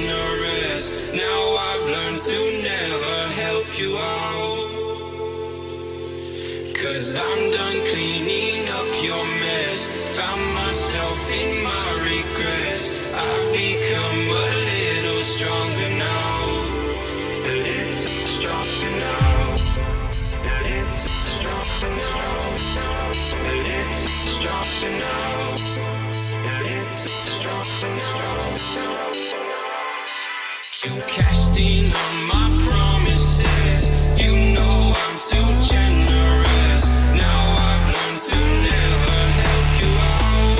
generous. Now I've learned to never help you out. 'Cause I'm done cleaning up your mess. Found myself in my regrets. I've become a little stronger now. A little stronger now. A little stronger now. A little stronger now. A little stronger now. You cashed in on my promises. You know I'm too generous. Now I've learned to never help you out.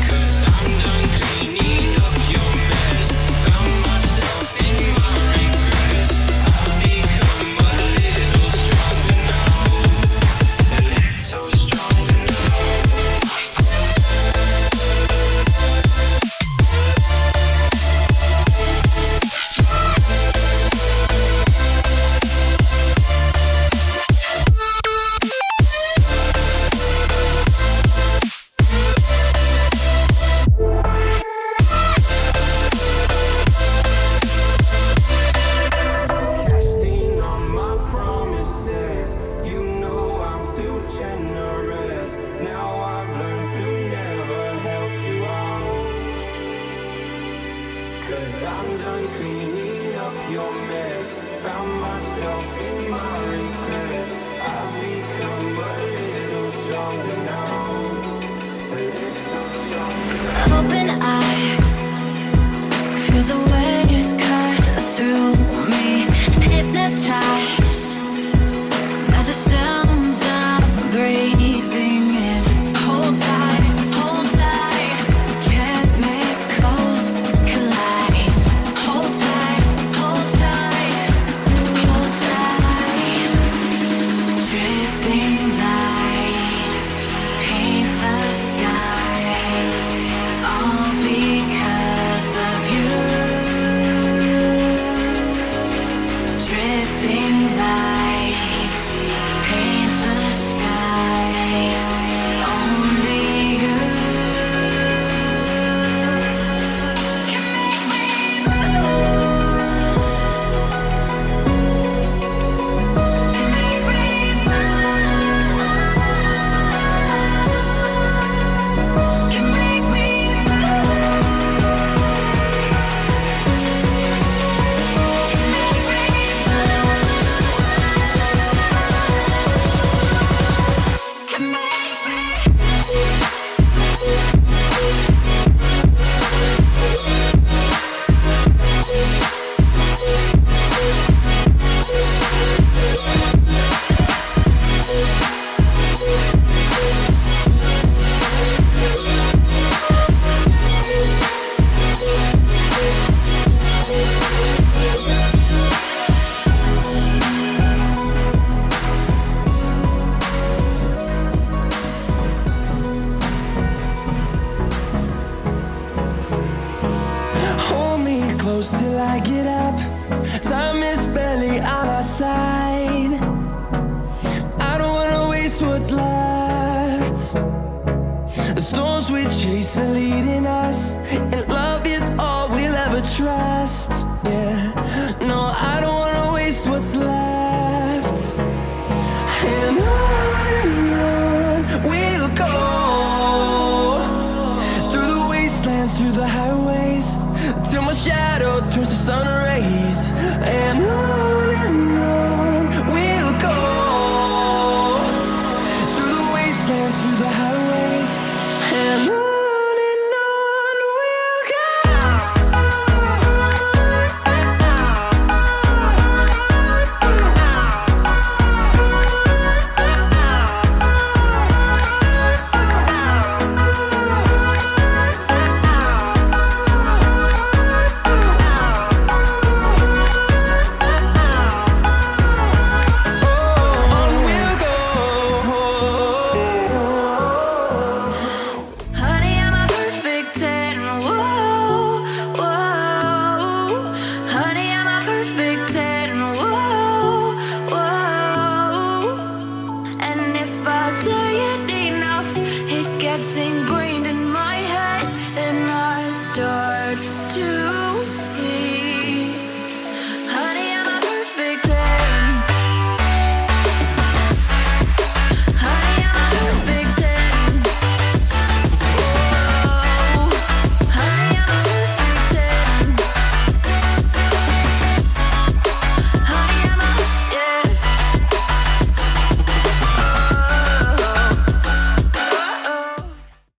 'Cause I'm done cleaning up your mess. Found myself in my regrets. I've become a little stronger now. A little stronger now. Casting on my promises. You know I'm too generous. Now I've learned to never help you out. 'Cause I'm done cleaning up your mess. Found myself in my regret. I've become a little stronger now. A little stronger now. Open eye, feel the waves cut through me. Hypnotized by the sounds I'm breathing in. Hold tight, chemicals collide. Hold tight, hold tight, hold tight. Dripping lights paint the skies, all because of you. Dripping lights paint the skies, only you can make me move. Can make me move. Can make me Hold me close till I get up. Time is barely on our side. I don't wanna waste what's left. The storms we chase are leading us, and love is all we'll ever trust. Yeah, no, I don't wanna waste what's left. And on we'll go, through the wastelands, through the highways, till my shadow turns to sun